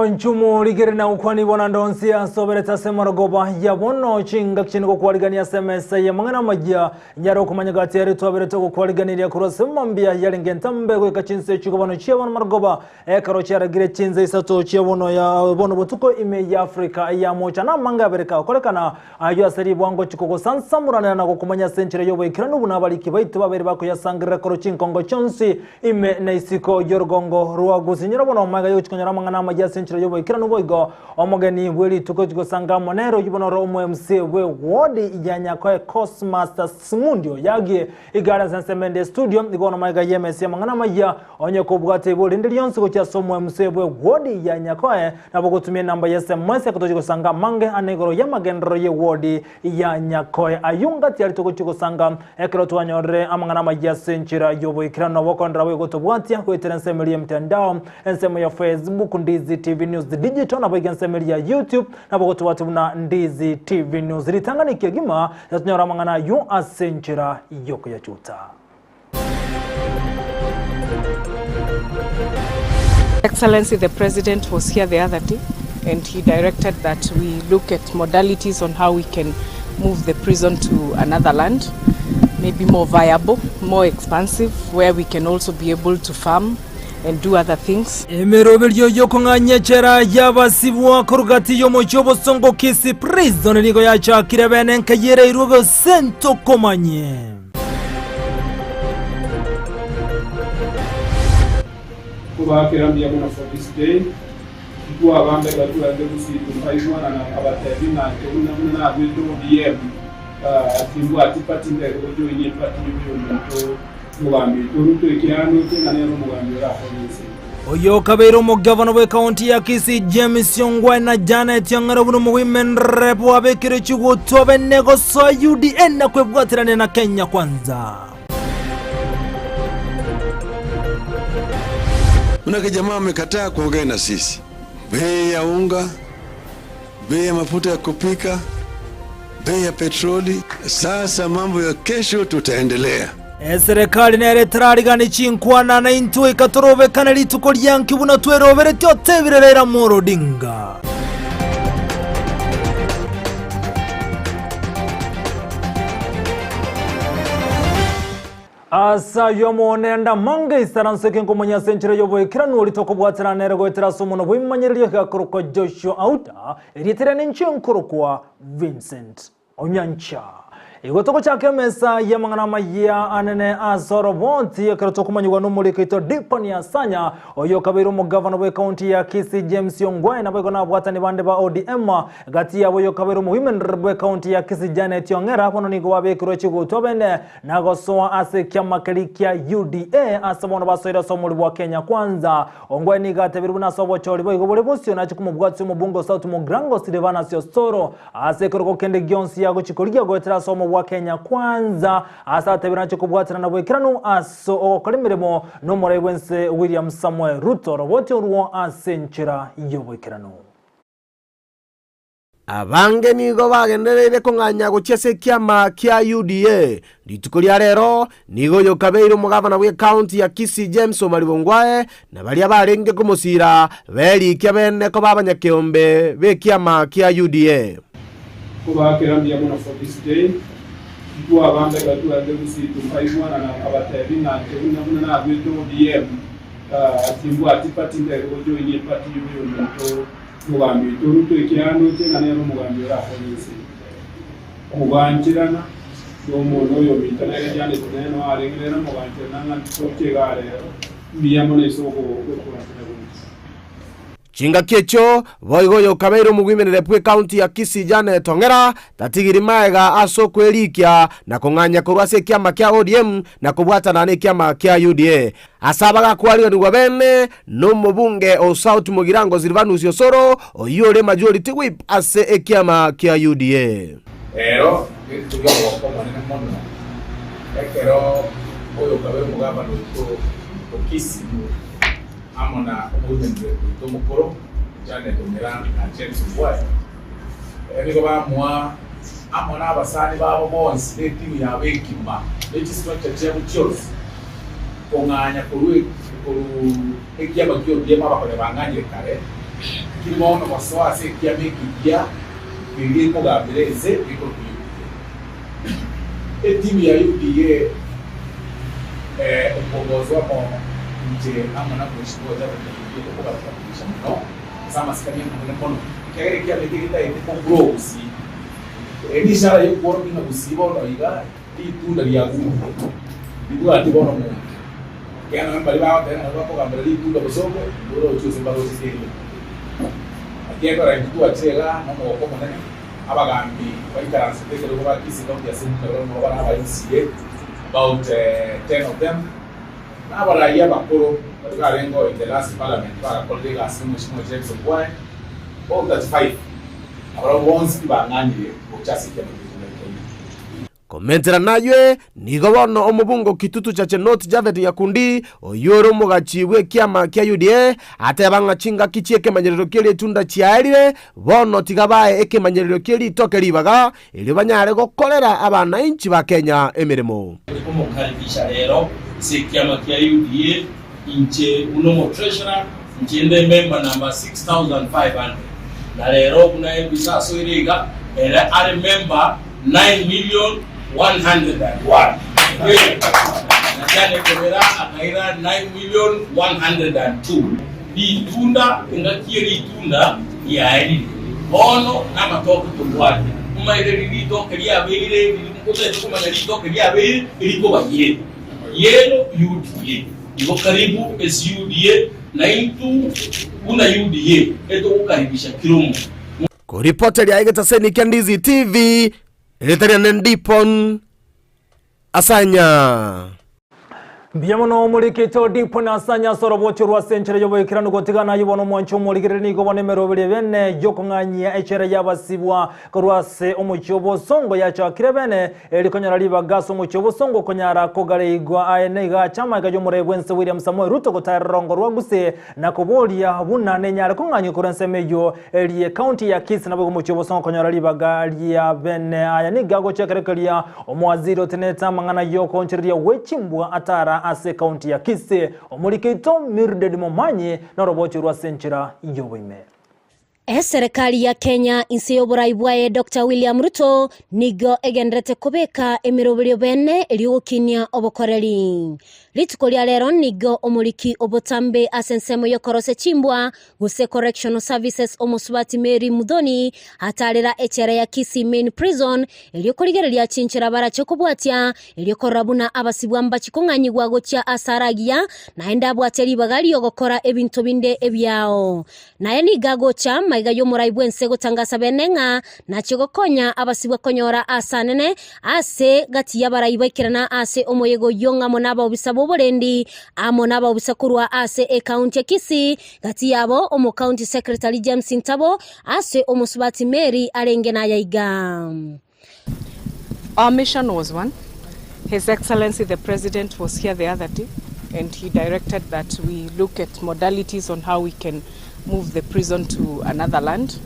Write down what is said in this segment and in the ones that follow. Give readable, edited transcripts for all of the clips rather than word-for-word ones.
Nchumu ligere na ukwani bona ndonsia sobereta semaragoba ya bono chinga kingo kwaligania semesa ya mangana majya nyaro kumanyaga teri tobereta ko kwaliganira kurose mambia yalingenta mbego ka Chinsa chigobano chiabano maragoba karo cyaragire Chinsa Isato chiabono ya bono butuko ime ya Afrika ya mocha na manga bereka kolekana ayo asari bwango chikoko sansamurana na kumanya century yobo ikiranu bunabali kibaite babere bako yasangira karo chinkongo chonsi ime na isiko yorgongo ruwa Gusii nyirabono maga yo chikonyara mangana majya century yobo ikiranu boigo omogeni bweli tuko sanga monero yubono romo MC we wodi ijanya kwa Cosmaster Simundio yagie igara sansemende studio igono maga yemesi mangana majya onye kubwate boli ndilionse ko cya somo MC we wodi ijanya kwa nabo gutumye namba ya SMS kutoje sanga mange anegoro yamagendro ye wodi ijanya kwa ayunga tyali tuko sanga ekero twanyore amangana majya century yobo ikiranu bokondra we gotobwatia ko iterensemeli mtandao ensemo ya Facebook Ndizi TV News Digital na baigensemeli ya YouTube na bogoto watu na Ndizi TV News litanganikia gima yatunyora mangana yu asenchira yoko ya chuta. Excellency, the President was here the other day and he directed that we look at modalities on how we can move the prison to another land, maybe more viable, more expansive, where we can also be able to farm and do other things. Emerobelyo yoko nganyechera yabasibwa korugati yo mochobo songo Kisii prison nigo yacha kirebene nkayere irugo sento komanye. Kuba kirambiya muna for this day kuwa abambe batula Gusii tufaimwana na abatebi na tuna bitu DM timbwa tipatinde ojo yenye pati yo mugambi turuto ikirano kinanero mugambi rafonisi oyo kabero mo governor we county ya Kisii James Yongwa na Janet Yangara buno women rep wabekire chugo tobe nego so UDN na kwebwatirane na Kenya kwanza. Unaka jamaa amekataa kuongea na sisi. Bei ya unga, bei ya mafuta ya kupika, bei ya petroli. Sasa mambo ya kesho tutaendelea. Serikali nere trarigani chinkwana na intu ikatorobe kanali tukolyanki buna twerobere tyote birerera moro dinga. Asa yomo nenda mange isaranse kenko manya century yobo ikiranu olitoko bwatira nere goetera somono bwimanyirire gakuruko Joshua Auta eritere n'inchinkuru Vincent Onyancha. Igotoko chake mesa ya mangana maya anene azorobonti ekero kumanyirwa n'umurikito Diponi asanya oyo kabiro mu governor we county ya Kisii James Yongwa na bego na bwatani bande ba ODM gati yabo yo kabiro mu women we county ya Kisii Janet Yongera bono nigo wabekiro chiguto bene nagosoa ase kyamakalikia UDA asabono basoira somuli bwa Kenya kwanza ongwa ni gatebiru na sobo choli bogo bole busyo na chikumubwatsi mu bungo South mu Grango Silvana Siostoro ase kero kende gionsi yago chikoligia goetera somo wa Kenya kwanza asa tebiracho kubwatira na bwekiranu aso okolimiremo no morewense William Samuel Ruto roboti uruo asenchira yobwekiranu. Abange nigo bagenderere konganya gochese kiama kia UDA lituko lya rero nigo yokabeiro mugavana we county ya Kisii James Omalibongwae na bali abarenge kumusira beli kyabene ko babanyakeombe be kiama kia UDA kuba kirambiya muna for this day kuwa abambe batula Gusii tufaimwana na abatebi na tuna bitu DM timbwa tipatinde ojo yenye pati yo mugambi turuto ikirano kinanero mugambi rafonisi kubanjirana domo noyo mitanere jane tuneno arengerera mubanjirana na tokegare biyamone soko kuratira. Chinga kecho boigo yo kabeiro mugwimenere pwe county ya Kisii Janet Yongera tatigiri maega aso kwelikia na konganya kurwase kiama kia ODM na kubwata na kiama kia UDA asabaga kwaliyo ni wabene no mubunge o South Mugirango Silvana Siostoro oyole majority whip ase kiama kia UDA ero tuyo ko manene mono ekero oyo kabeiro mugaba no Kisii amona movement to mukoro Janet Yongera na James Yongwa enigo bamwa amona abasani babo bonse timu ya bekima legislature chair Charles konganya kurwe ekiaba kyo byema bakole banganye kare kimono masoa se kia mekikia bili mugambire ze biko timu ya UDA uongozi wao nje ama na kushukuru za kwa kuhakikisha no sama sikania mkono kile kia mekikia iko grows ni sala yo kwa na Gusii bono iga itunda lya gumu igwa tibono mu yana mbali bawo tena hapo kama itunda bosongo boro chose baro sisi akiyekora kitu atela no ko monene abagambi baikaranse tekero kwa Kisii county assembly no bana ba MCA about 10 of them na baraia bakoro bakarengo in the last parliament para kollega asimu shimo James Boy all that 5 abara once kibanganyire ochasi kya komentera najwe nigo bono omubungo kitutu cha Chenot Javeth Nyakundi oyoro mugachibwe kiama kya UDA atebanga chinga kichie kemanyerero kiri tunda chiarire bono tigabaye ekemanyerero kiri tokeribaga ili banyare gokorera abana inchi ba Kenya emirimo umukaribisha rero se kiama kya UDA inche unomo treasurer nchende member number 6500 na rero kuna ebisa so iriga era are member 9,101,000. Nakane kamera akaira 9,102,000. Ni tunda ngakiri tunda ya eli. Bono na matoko tubwate. Umaire lito kelia beire, nikuze kuma lito kelia beire, iliko baye. Yeno UDA. Iko karibu SUDA na itu una UDA. Eto ukaribisha kirumu. Kuripota ya Igetaseni kia Ndizi TV Elitaria Nendipon Asanya Biamono mulikito Dipon Asanya sorobocho rwa senchere yobo ikirano gotigana yibono mwancho mulikire nigo bonemero bene yokonganya echere yabasibwa korwase omuchobo songo yacha kirebene elikonyara libagaso omuchobo songo konyara kogale igwa ayenega chama gajo murebwense William Samuel Ruto gotarongo rwa Gusii na kobolia bunane nyara konganya kurense mejo eliye county ya Kisii na omuchobo songo konyara libaga bene ayaniga go chekerekelia omwaziro teneta mangana yoko nchiria wechimbwa atara ase county ya Kisii omulikito Mirded Momanyi na robochi rwa senchira yoboime. Serikali ya Kenya insi yoboraibwaye Dr. William Ruto nigo egendrete kubeka emirobelio bene eliokinia obokoreri. Lituko lya lero nigo omuliki obotambe asensemo yokorose chimbwa Gusii Correctional Services omusubati Mary Mudhoni hatalera echere ya Kisii Main Prison eliokoligerelia chinchira baracho kubwatia eliokorabuna abasibwa mbachikonganyigwa gocha asaragia na enda bwateri bagali ogokora ebintu binde ebyao. Na eniga gocha maiga yomoraibwense gotangasa benenga na chigokonya abasibwa konyora asanene ase gati yabarayibakirana ase omoyego yonga monaba obisabo borendi amonaba obisakurwa ase county ya Kisii gati yabo omo county secretary James Ntabo ase omusubati Mary arengena yaiga. Our mission was one. His Excellency the President was here the other day and he directed that we look at modalities on how we can move the prison to another land,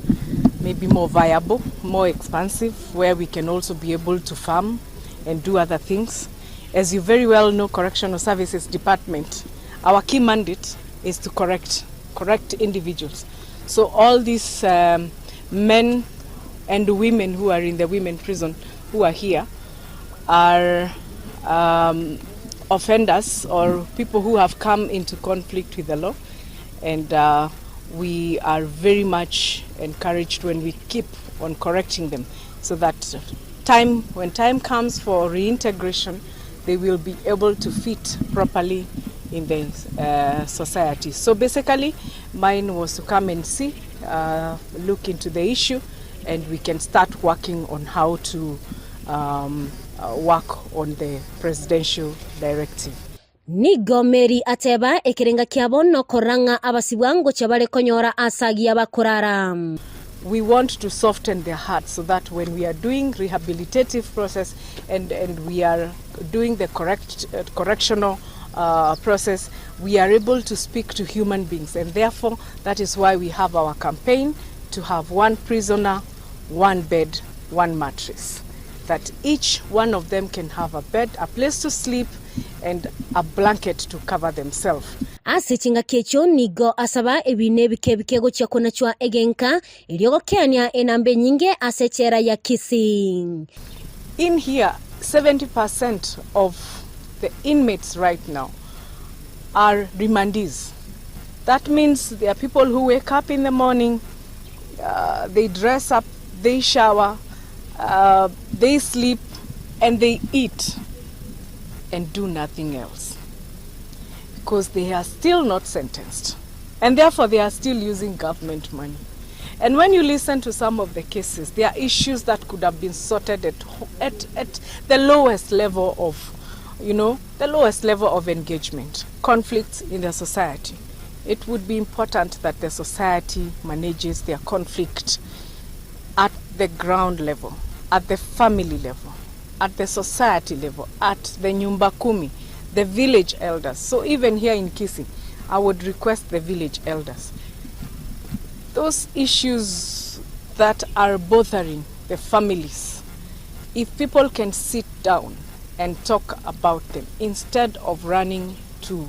maybe more viable, more expansive, where we can also be able to farm and do other things. As you very well know, Correctional Services Department, our key mandate is to correct individuals. So all these men and women who are in the women prison who are here are offenders or people who have come into conflict with the law, and we are very much encouraged when we keep on correcting them so that when time comes for reintegration, they will be able to fit properly in the society. So basically, mine was to come and see, look into the issue, and we can start working on how to work on the presidential directive. Nigo Mary ateba ekirenga kiabono koranga abasibwango chabale konyora asagi abakurara. We want to soften their hearts so that when we are doing rehabilitative process and we are doing the correctional process, we are able to speak to human beings, and therefore that is why we have our campaign to have one prisoner, one bed, one mattress, that each one of them can have a bed, a place to sleep, and a blanket to cover themselves. ase chingaki ekyo nigo asaba ebine bike gochia konachwa egenka iliogokenia enambe nyinge ase chera ya Kisii. In here, 70% of the inmates right now are remandees. That means there are people who wake up in the morning, they dress up, they shower, they sleep, and they eat and do nothing else because they are still not sentenced, and therefore they are still using government money. And when you listen to some of the cases, there are issues that could have been sorted at the lowest level of, the lowest level of engagement, conflicts in the society. It would be important that the society manages their conflict at the ground level, at the family level, at the society level, at the nyumba kumi, the village elders. So even here in Kisii, I would request the village elders. Those issues that are bothering the families, if people can sit down and talk about them instead of running to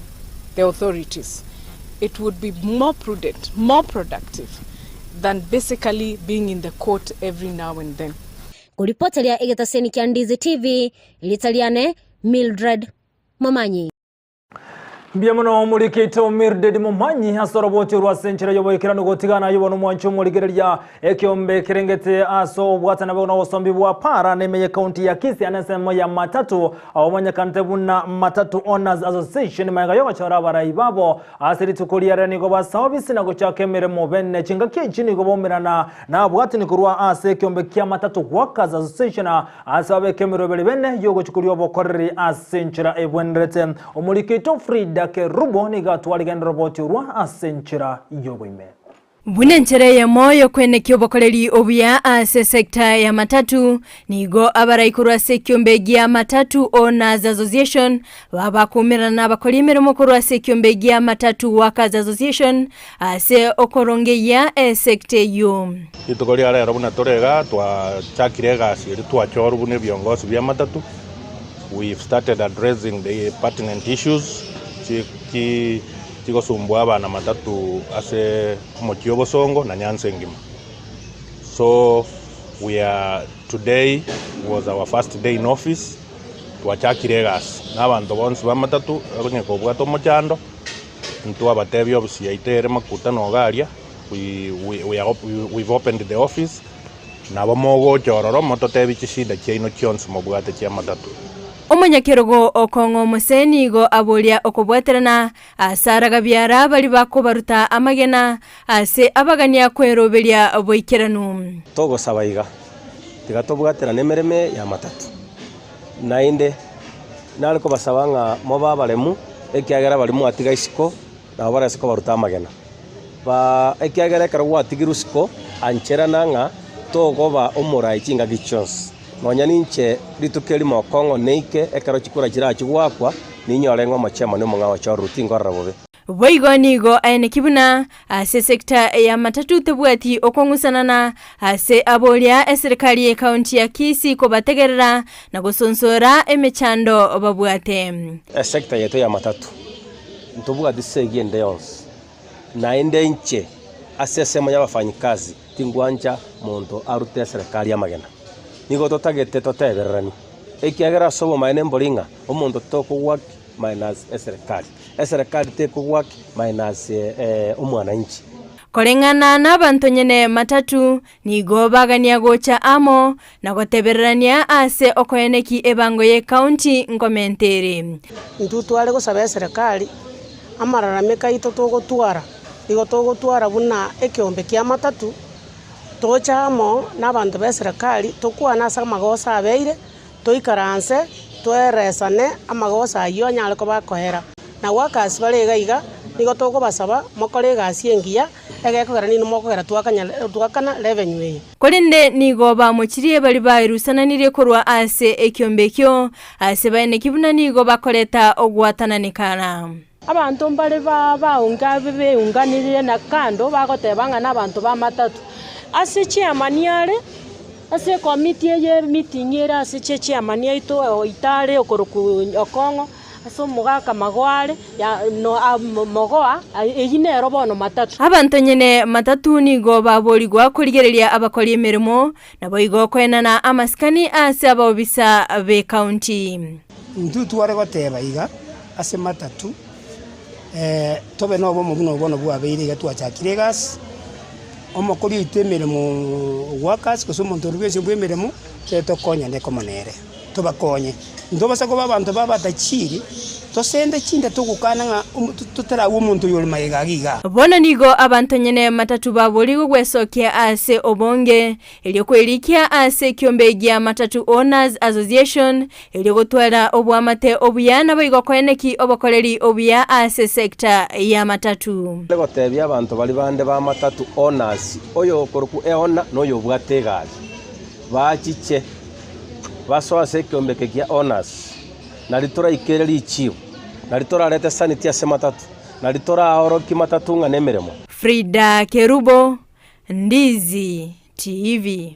the authorities, it would be more prudent, more productive than basically being in the court every now and then. Kuripotelia egetaseni kia Ndizi TV, ilitaliane Mildred Momanyi. Biamuno mulikito Mildred Momanyi asoroboti rwasenchera yoboyekirano gotigana yobona mwancho muligereria ekyombe kirengete aso bwatana bona osombi bwa para nemeye county ya Kisii anasema ya matatu awamanya kantebuna matatu owners association mayaga yoga chara barayibabo asiri tukuliara ni go basawbisi na gochakemere mobenne chingaki chini go bomerana na bwati ni kurwa ase ekyombe kya matatu workers association asabe kemero belibenne yogo chukulyo bokorri asenchera ebwenrete omulikito Frida ke rubo ni gatwaligen roboti rwa asenchera yogoime. Bunenchere ya moyo kwene kiobokoleri obuya ase sekta ya matatu nigo abaraikurwa sekyombe ya matatu owners association babakumira na bakolimero mokurwa sekyombe ya matatu workers association ase okoronge ya sekte yo itukori ara robuna torega twa chakirega siri twa choru bune byongosi bya matatu. We've started addressing the pertinent issues chikosumbwa abana matatu ase motiobo songo na Nyanza ngima. So today was our first day in office. Twachakiregas n'abantu bonse ba matatu abanyeko bwato mochando ntu abatebi obisi yaitere makuta no garia. We've opened the office na bomogo chororo mototebi chishida kino kyonse mobwate kya matatu. Omanyakerogo okongo musenigo abolia okobwaterana asaraga byara bali bakobaruta amagena ase abagania kwerobelia oboikeranu togo sabaiga tigatobwaterana emereme ya matatu nainde naliko basabanga moba balemu ekiagera balimu atiga isiko na bara isiko baruta amagena ba ekiagera karo atigirusiko ancherana nga togoba omurai chinga gichons nonya ninche litukeli mokongo neike ekaro chikura chira chigwakwa ninyorengwa machema no munga wa choruti ngorrabobe Boigo nigo ene kibuna ase sekta ya matatu tebwati okongusanana ase abolia serikali ya county ya Kisii ko bategerera na gusonsora emechando babwate sekta yetu ya matatu ntobuga disegi endeyons na endenche ase sema y'abafanyikazi tingwanja muntu arute serikali ya magena nigo totagete totebererani ekiagera sobo maene mbolinga omuntu tokugwa minus serikali tekugwa minus umwananchi kolengana n'abantu nyene matatu nigo bagania gocha amo na gotebererania ase okoyeneki ebango ye county nkomentere ntutwale gusaba serikali amararameka ito togotwara nigo togotwara buna ekyombe kya matatu tochamo n'abantu be serikali tokwana asa amagosa abeire toikaranse tweresane amagosa ayo nyale ko bakohera na wakasi balegaiga nigo togobasaba mokore gasi engia egekogera nino mokogera twakana revenue kolende nigo bamuchirie bali bairusananire korwa ase ekyombe ase baene kibuna nigo bakoreta ogwatananekana abantu mbale baunga beunganirire na kando bagotebanga n'abantu ba matatu ase chairman yale ase committee ye meeting era ase chairman yaito itale okoroku okongo ase omogaka magware ya no mogoa eginero bono matatu abantu nyene matatu nigo baborigwa kurigereria abakori emirimo nabo igo kwenana amasikani ase abobisa be county ntutu ware goteba iga ase matatu tobe no bono bwabeire gatwachakire gas omokori itemirimo workers koso omonto rwese bwemirimo tokonya ne komonere tobakonye ndobasa ko babantu babatachiri tosende chinde tugukana nga tutara umuntu yoli mayigagiga bona nigo abantu nyene matatu baborigo gwesokia ase obonge elio kwelikia ase kyombegia matatu owners association elio gotwara obwamate obuyana boigo kweneki obokoreri obuya ase sector ya matatu lego tebya abantu bali bande ba matatu owners oyo koruku eona noyo bwategazi bachiche baso ase kyombekia owners nalitora ikereri ichiu nalitora lete sanity ase matatu nalitora oroki matatu nga nemeremo Frida Kerubo Ndizi TV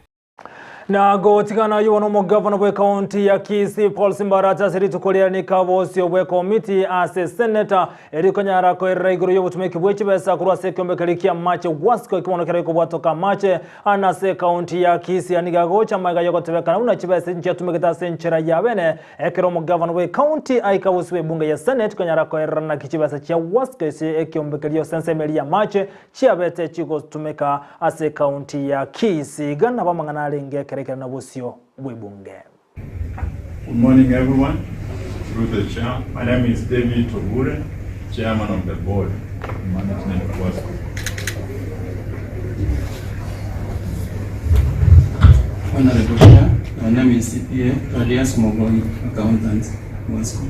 na gotigana yuno mugavana bwe county ya Kisii Paul Simbarata siri tukolera ni kabosio bwe committee ase senator erikonyara ko eraiguru yobutumeki bwechi besa kurwa sekombe kalikia mache wasko kimonokera ko bwatoka mache anase county ya Kisii aniga gocha maga yogotebekana una chibese nche tumeketa senchera yabene ekero mugavana bwe county aikaboswe bunge ya senate konyara ko erana kichibesa cha wasko ese ekombe kalio sensemeli ya mache chiabete chiko tumeka ase county ya Kisii gana bamangana lenge Good morning, everyone. Through the chair, my name is David Tobure, chairman of the board management of Wasco. Honorable Chair, my name is CPA Radius Mogoni, accountant, Wasco.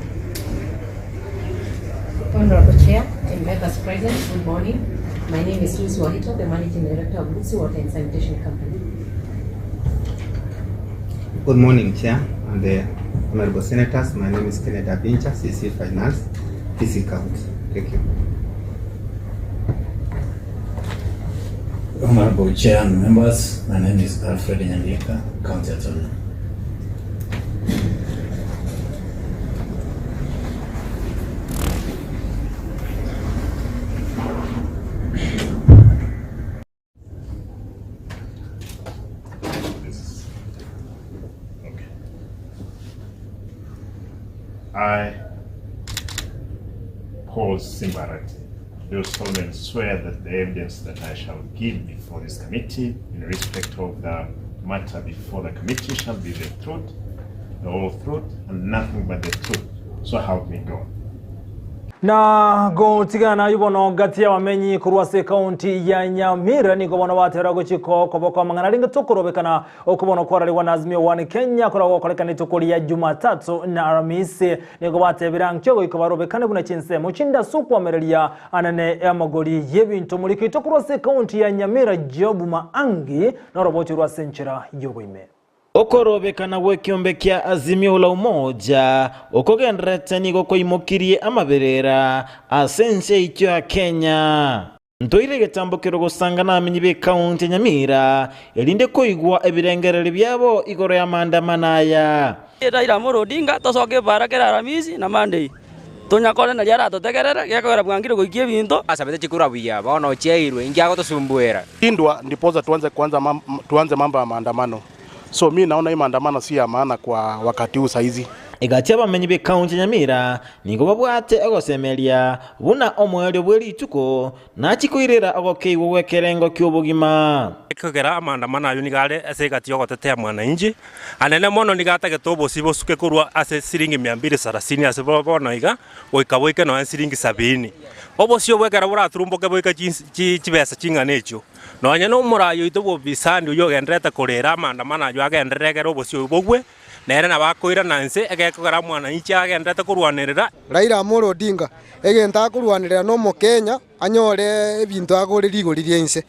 Honorable Chair and members present, good morning. My name is Lucy Wahito, the managing director of Gusii Water and Sanitation Company. Good morning, Chair and the honorable senators. My name is Kenneth Abincha, CC Finance, Kisii County. Thank you. Honorable Chair and members, my name is Alfred Nyamira, County Attorney. I, Paul Simbarata, do solemnly swear that the evidence that I shall give before this committee in respect of the matter before the committee shall be the truth, the whole truth, and nothing but the truth. So help me God. Na gotigana yubono gati ya wamenyi kurwase county ya Nyamira niko bono batera guchiko koboko mangana linga tokorobekana okubono kwarali wanazimio wani Kenya kora koleka nitokoli ya Jumatatu na Alhamisi niko batebira nchogo ikobarobekana buna Chinsa muchinda supu amerelia anane ya magoli yebintu muliki tokorwase county ya Nyamira Jobu Maangi na roboti rwase nchira yoboime okorobekana wekiombe kia azimio la umoja okogendrete nigo koimokirie amaberera asense icho ya Kenya ntoire getambokero gusangana amenyi be county Nyamira elinde koigwa ebirengerere byabo igoro ya mandamanaya Raila Odinga tosoke barakera Alhamisi na Monday tonyakore na liara totegerera gekora bwangire goikie binto asabete chikura buya baona cheirwe ingiago tosumbuera indwa ndipoza tuanze mambo ya maandamano. So mi naona hii maandamano si ya maana kwa wakati huu saizi. Igatia bamenyi be county Nyamira nigo babwate agosemelia buna omwelyo bweli tuko nachikoirera agokeiwo wekerengo kyobugima kugera maandamano ayo nigale ase gati yogotetea mwananchi anene mono nigatage tobo sibo suke kurwa ase siringi 230 ase bona iga oikaboike no siringi 70 obo sio wekera bura turumboke boika chibesa chinganecho nonya no murayo itobo bisandi uyo gendreta korera maandamano ayo agenderegera obo sio bogwe nere na bakoira nanse egekogera mwananchi agendete kurwanirira Raila Odinga egenta kurwanirira no Mukenya anyore ebintu agoreri igoririe inse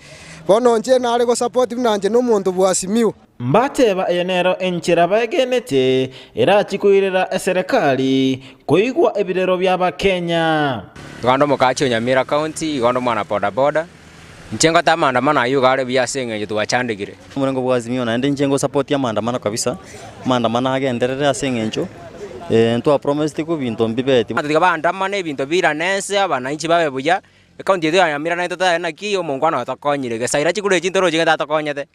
bono nje nare go support nanje no muntu bwasimiu mbateba enero enchera bagenete era chikoirera serikali koigwa ebirero byaba Kenya gondo mukacho Nyamira County gondo mwana boda boda nchengo ta maandamano ayo gare byasenge je tuwachandikire murengo bwazimio naende nchengo support ya maandamano kabisa maandamano agenderere asengencho Ntwa promise ku bintu mbibeti tukabandamana ebintu biranese abananchi babe buya county yetu ya Nyamira na itata na kiyo mungwana atakonyire gesaira chikuru chintoro chingata atakonyete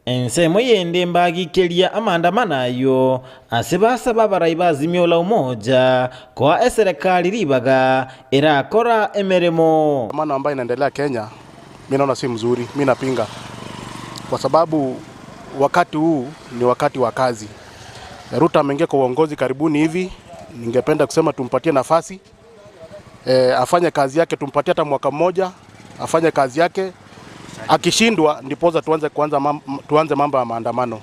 ensemo yende mbagikeria amandamano ayo asibasaba abarai ba Azimio la Umoja kwa serikali ribaga irakora emeremo. Maandamano ambayo inaendelea Kenya mimi naona si mzuri, mimi napinga kwa sababu wakati huu ni wakati wa kazi. Ruto ameingia kwa uongozi karibuni hivi, ningependa kusema tumpatie nafasi afanye kazi yake, tumpatie hata mwaka mmoja afanye kazi yake. Akishindwa ndipoza tuanze mambo ya maandamano.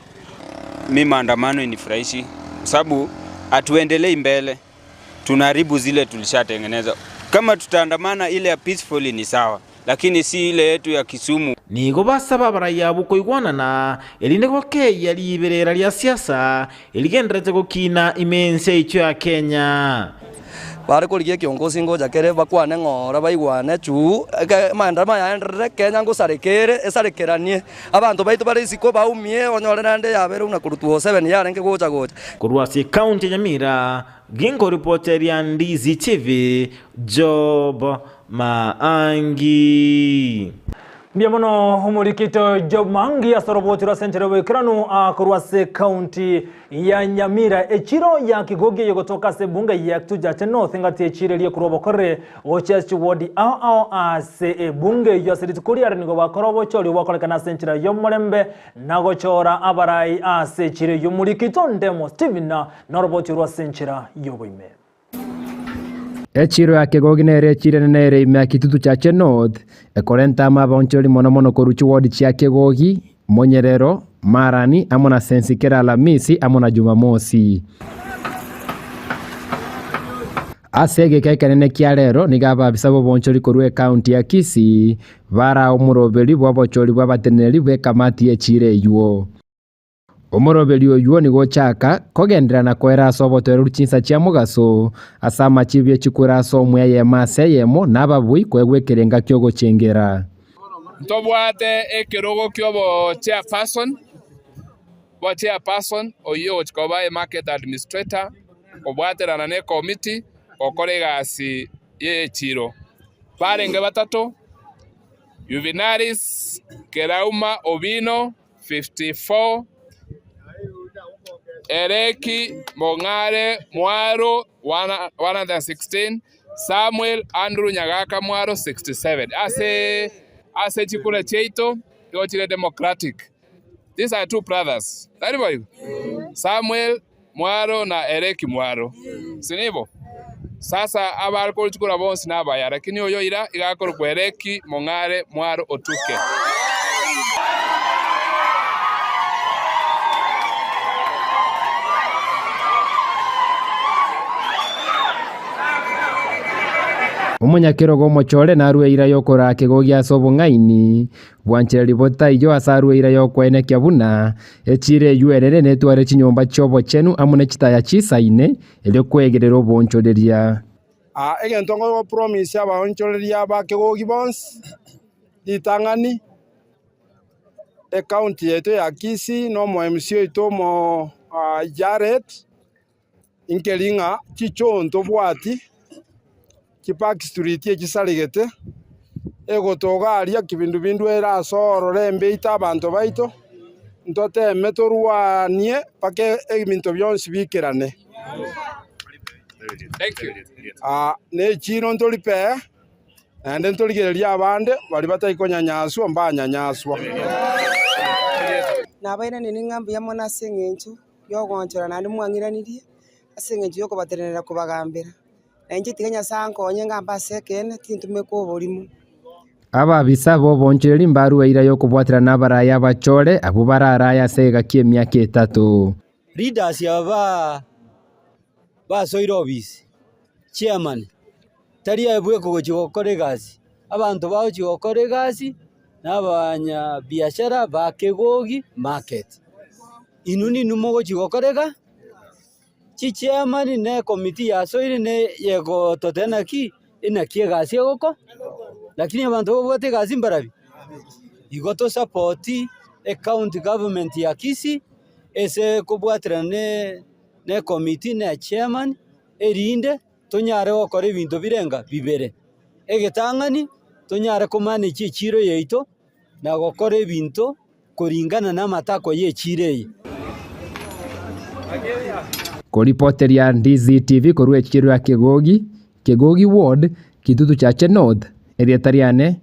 Mimi maandamano inifurahishi sababu atuendelei mbele, tunaharibu zile tulishatengeneza. Kama tutaandamana ile ya peacefully ni sawa, lakini si ile yetu ya Kisumu. Nigo basaba abaraya bukoigwanana elinde goke yali iberera lya siasa eligendrete gukina imense icho ya Kenya. Bari kurigie kiongozi ngoja kere bakwane ngora baigwane chu maandamano yaenderere Kenya ngusarekere esarekeranie abantu baitu bari siko baumie onyore nande yabere una kurutuo 7 yarenge gocha kurwasi county ya Nyamira gingo reporter ya Ndizi TV Job Maangi. Biamono humurikito Job Maangi asorobotira sentere wekiranu akurwase county ya Nyamira echiro ya kigoge yogotoka se bunga ya tuja North ngati echire liye kurobokore ochechi wodi ao ase bunge yo siritukuri arinigo bakorobo chori wakolekana sentere yo mulembe nagochora abarai ase echire yo murikito ndemo Steven norobotirwa sentere yo boime. Echiro ya kegoginere echire nere ime kitutu cha North ekorenta mabonchori mono koruchi wodi chia kegogi Monyerero Marani amona sensikera Alhamisi amona Jumamosi. Asege kekenene kia lero nigaba bisabo bonchori korue county ya Kisii bara omurobeli bwabochori bwabateneri bwe kamati echire yuo. Omurobeli oyuo nigo chaka kogenderana kwera sobotero Chinsa chia mugaso asama chibye chikura somwe ye mase yemo nababui kwegwekerenga kyogo chengera. Ntobwate ekirogo kyobo chairperson oyo chikoba market administrator obwaterana ne committee okoregasi ye chiro barenge batatu Juvenalis Kerauma Obino 54 Ereki Mongare Mwaro 116 Samuel Andrew Nyagaka Mwaro 67 ase chikule cheito yochire Democratic. These are two brothers. Anybody? Samuel Mwaro na Ereki Mwaro. Sinibo. Sasa abariko chikura bonsi nabaya lakini oyo ira igakoro kwa Ereki Mongare Mwaro Otuke. Omunyakirogo mochore narue ira yokora kegogia sobongaini bwanchera ribota iyo asarue ira yokwene kyabuna echire yuerere netware chinyomba chobo chenu amune chitaya chisaine elyo kwegerera obonchoreria egentongo promise abonchoreria bakegogi bons ditangani county yetu ya Kisii no mo MC yetu mo Jared inkelinga chichonto bwati Kipak Street ye kisaligete egotogaria kibindu bindu era sorore embeita abantu baito ntote metorwanie pake ebintu byonsi bikirane. Thank you. Ne chino ntolipe ande ntoligereria abande bali batayikonyanyaswa mbanyanyaswa nabaina nini ngambi ya mona sengenchu yogonchora nandi mwangiranirie asengenchu yoko baterenera kubagambira enje tiganya sanko onyenga mbase kene tintume ko bolimu ababisa bo boncheri mbaru ira yokubwatira nabaraya bachore abo bararaya sega kiemya ketatu leaders yaba basoira obisi chairman tari ebwe kugokore gazi abantu bawo chigokore gazi nabanya biashara bakegogi market inuni numogo chigokorega chichairman ne committee ya soire ne yego totena ki ina kiegasi goko lakini abantu bote gazi mbarabi igoto support county government ya Kisii ese kubwatira ne ne committee ne chairman erinde tonyare gukora ebinto birenga bibere egetang'ani tonyare kumanage echiro yaito na gukora ebinto kuringana na amatako y'echiro eye. Kuripoteria Ndizi TV korwa echiro ya Kegogi Ward Kitutu Chache North erietariane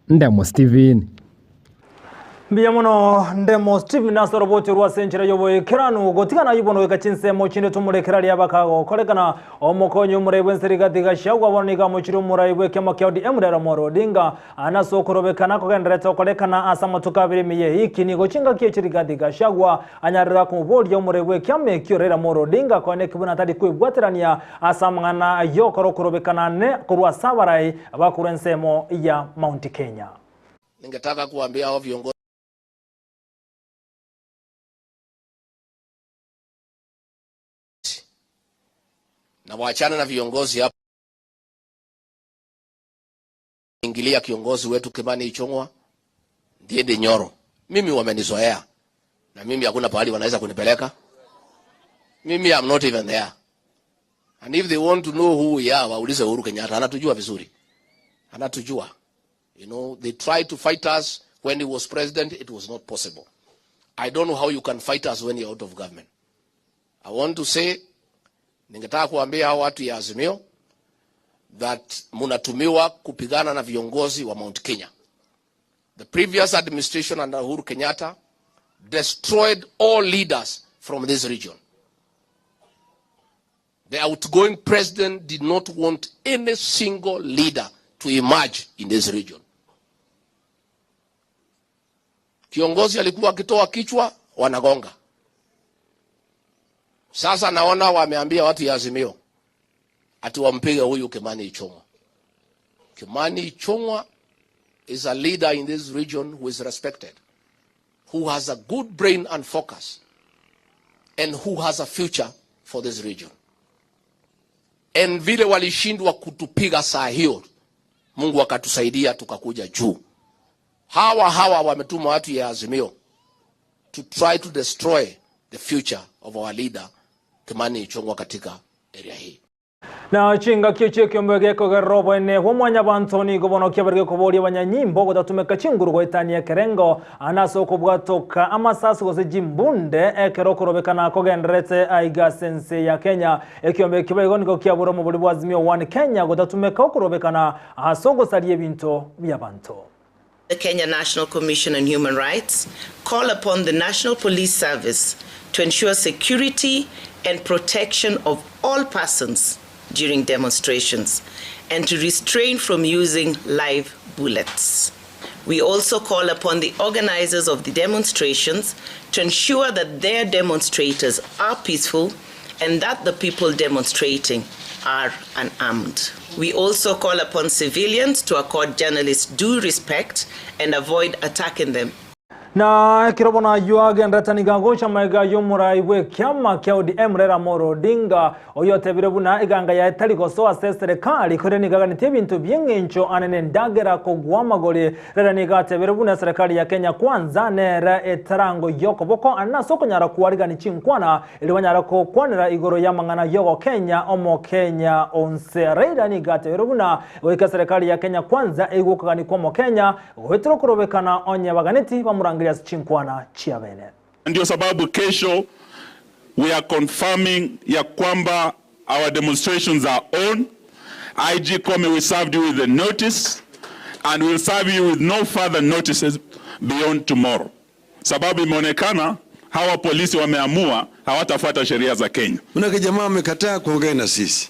Ndemo Steven. Biyamuno Ndemo Steven nasoro bote rwa senchera yoboye keranu gotigana yibono weka Chinsa mochinde tumurekera lya bakago kolekana omukonyo murebwe nserigati gashagwa bonika mochiro murayibwe kema kyodi emurera moro dinga anasokorobekana kogendereta kolekana asama tukabiri miye hiki ni gochinga kyechirigati gashagwa anyarira ku bodi murebwe kyame kyorera moro dinga kone kibuna tadi kwibwaterania asamangana yokoro korobekana ne kurwa sabarai abakurensemo ya Mount Kenya. Ningetaka kuambia hao viongozi na waachana na viongozi hapa ingilia kiongozi wetu Kimani Ichung'wa ndiye Nyoro. Mimi wamenizoea na mimi hakuna pahali wanaweza kunipeleka. Mimi I'm not even there. And if they want to know who we are, waulize Uhuru Kenyatta, anatujua vizuri. Anatujua. You know, they tried to fight us when he was president. It was not possible. I don't know how you can fight us when you're out of government. I want to say, ningetaka kuambia hao watu ya Azimio that munatumiwa kupigana na viongozi wa Mount Kenya. The previous administration under Uhuru Kenyatta destroyed all leaders from this region. The outgoing president did not want any single leader to emerge in this region. Kiongozi alikuwa akitoa kichwa wanagonga. Sasa naona wameambia watu ya Azimio ati wampige huyu Kimani Ichung'wa. Kimani Ichung'wa is a leader in this region who is respected, who has a good brain and focus, and who has a future for this region. And vile walishindwa kutupiga saa hiyo, Mungu akatusaidia tukakuja juu. Hawa wametuma watu ya Azimio to try to destroy the future of our leader Kimani Ichung'wa katika area hii. Na chinga kiche kyombege kogerobo ene womwanya bantoni gobono kyaberge kobori abanyanyimbo godatumeka chinguru goitania kerengo anaso kubwatoka amasasu gose jimbunde ekerokorobekana kogenderete aiga sense ya Kenya ekyombege kibego niko kyaburo mu buli bwazimio 1 Kenya godatumeka okorobekana asogo saliye binto byabanto. The Kenya National Commission on Human Rights call upon the National Police Service to ensure security and protection of all persons during demonstrations and to restrain from using live bullets. We also call upon the organizers of the demonstrations to ensure that their demonstrators are peaceful and that the people demonstrating are unarmed. We also call upon civilians to accord journalists due respect and avoid attacking them. Na kirobona yuagen rataniga gocha maiga yomura iwe kyama kyaudi emrera moro dinga oyote birebuna iganga ya taliko so serikali koreni gagani tebintu byengencho anene ndagera ko gwamagole reraniga tebirebuna serikali ya Kenya kwanza nera etarango yoko boko anasoko nyara kuwariga ni chinkwana iliwanyara ko kwanera igoro ya mangana yoko Kenya omo Kenya onse reida ni gate birebuna weka serikali ya Kenya kwanza egukagani kwa Kenya wetro kurobekana onye baganeti bamuranga Chinkwana Chiavene. Ndio sababu kesho we are confirming ya kwamba our demonstrations are on. IG Kome will serve you with a notice and will serve you with no further notices beyond tomorrow. Sababu imeonekana hawa polisi wameamua hawatafuata sheria za Kenya. Unaka jamaa wamekataa kuongea na sisi.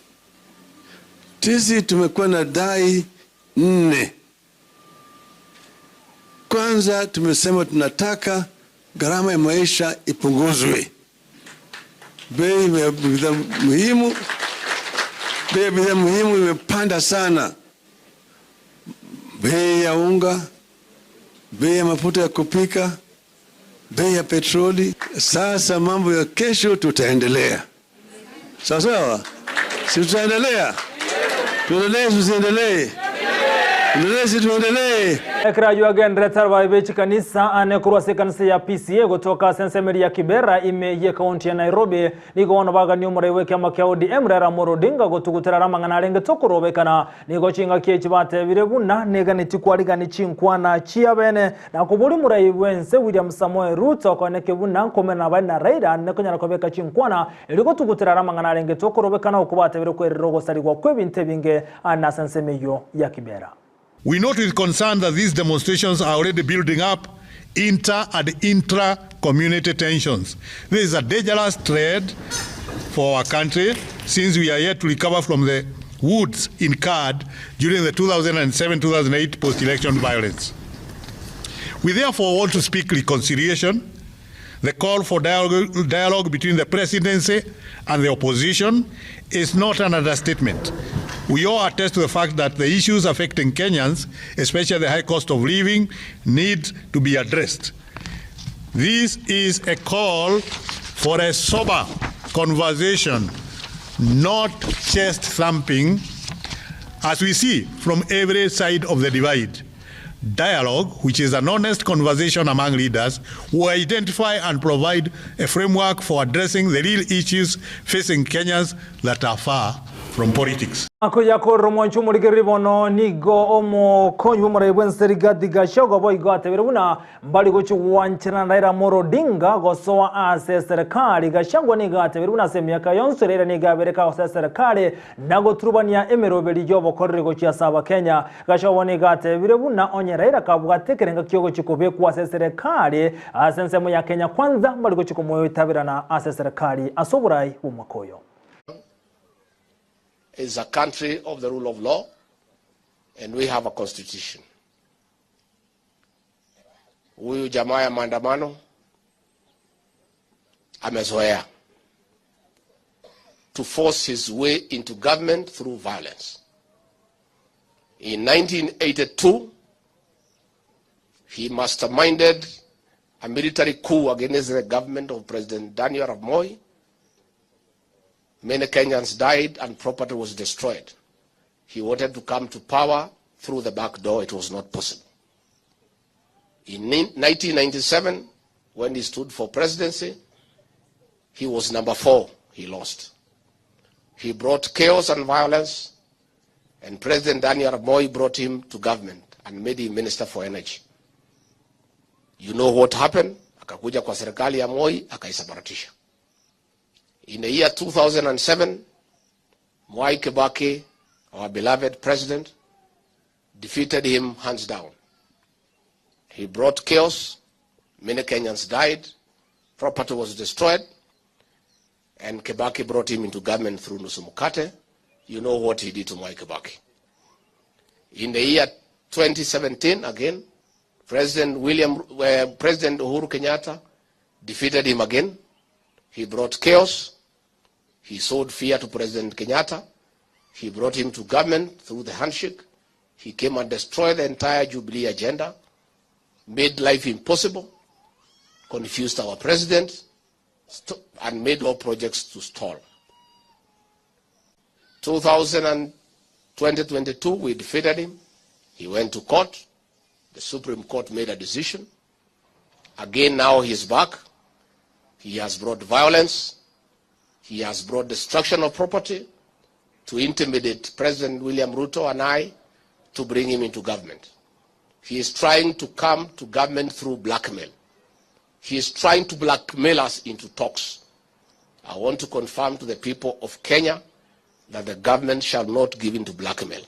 Sisi tumekuwa na dai 4. Kwanza tumesema tunataka gharama ya maisha ipunguzwe. Bei ya bidhaa muhimu imepanda sana. Bei ya unga, bei ya mafuta ya kupika, bei ya petroli. Sasa mambo ya kesho tutaendelea. Sawa? Si tutaendelea? Tuendelee, tusiendelee? Tuendelee. Ekraju agendre tarwa ibechi kanisa anekurwase kanisa ya PCA kutoka sensemeri ya Kibera ime kaunti ya Nairobi niko wanabaga ni umure weke amakia ODM rera morodinga gutugutera ramangana renge tokurobekana niko chinga kiechi bate birebuna nega nitikwariga ni chinkwana chia bene na kuburi murai wense William Samoei Ruto koneke buna komena bana raida nekonya kobeka chinkwana iliko tugutera ramangana renge tokurobekana ukubate birekwerero gosarigwa kwebinte binge ana sensemeyo ya Kibera. We note with concern that these demonstrations are already building up inter and intra-community tensions. This is a dangerous trend for our country since we are yet to recover from the wounds incurred during the 2007-2008 post-election violence. We therefore want to speak reconciliation. The call for dialogue between the presidency and the opposition is not an understatement. We all attest to the fact that the issues affecting Kenyans, especially the high cost of living, need to be addressed. This is a call for a sober conversation, not chest thumping, as we see from every side of the divide. Dialogue, which is an honest conversation among leaders who identify and provide a framework for addressing the real issues facing Kenyans that are far from politics. Akuya koromo nchumurigiri bono nigo omo konyu murayibwen serigati gashogo boy gote biruna mbali gochu wanchana naira morodinga gosoa ase serikali gashangwa nigate biruna semyaka yonserera nigabereka ose serikali nago turubania emerobeli jobo korre gochi asaba Kenya gashobo nigate biruna onyeraira kabwatekerenga kyogo chikobe kwa ase serikali asensemo ya Kenya kwanza mbali gochu komoyo tabirana ase serikali asoburai umakoyo. Is a country of the rule of law, and we have a constitution. Huyu jamaa ya maandamano amezoea to force his way into government through violence. In 1982, he masterminded a military coup against the government of President Daniel Arap Moi. Many Kenyans died and property was destroyed. He wanted to come to power through the back door. It was not possible. In 1997, when he stood for presidency, he was number 4. He lost. He brought chaos and violence, and President Daniel Arap Moi brought him to government and made him Minister for Energy. You know what happened? Akakuja kwa serikali ya Moi, akaisabaratisha. In the year 2007, Mwai Kibaki, our beloved president, defeated him hands down. He brought chaos, many Kenyans died, property was destroyed, and Kibaki brought him into government through Nusu Mukate. You know what he did to Mwai Kibaki. In the year 2017, again, President Uhuru Kenyatta defeated him again. He brought chaos. He sowed fear to President Kenyatta. He brought him to government through the handshake. He came and destroyed the entire Jubilee agenda, made life impossible, confused our president, and made law projects to stall. 2022, we defeated him. He went to court. The Supreme Court made a decision. Again, now he's back. He has brought violence. He has brought destruction of property to intimidate President William Ruto and I to bring him into government. He is trying to come to government through blackmail. He is trying to blackmail us into talks. I want to confirm to the people of Kenya that the government shall not give in to blackmail.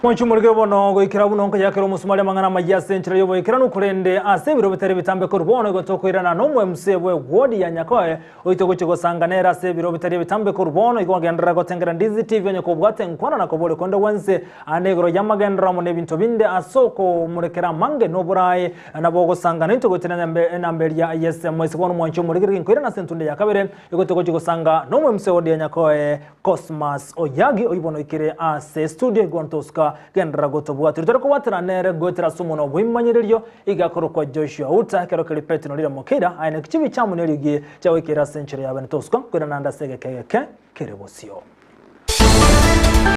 Mwanchumurige bono goikira buno nka yakero musumale mangana majya centre yobo ikira nukurende ase biro bitari bitambe ko rubono gotokwirana no mwemsebwe wodi ya nyakoe oito gochigo sanganera ase biro bitari bitambe ko rubono igwagendera gotengera Ndizi TV nyako bwate nkwana na kobole konde wense anegro yamagendera mu nebinto binde asoko murekera mange no burayi nabo gosangana into gotenana namberi ya SMS kono mwanchumurige nkwira na sentunde ya kabere igoto gochigo sanga no mwemse wodi ya nyakoe Cosmas Oyagi oibono ikire ase studio gontoska gendera gotobwa turutera ko watera nere gotera sumono bwimanyiririo igakoro kwa Joshua Auta kero kelipeti no lira mokera ayine kichibi chamu nerigi chawe kera century ya bentosko kwena nanda sege keke kerebosio.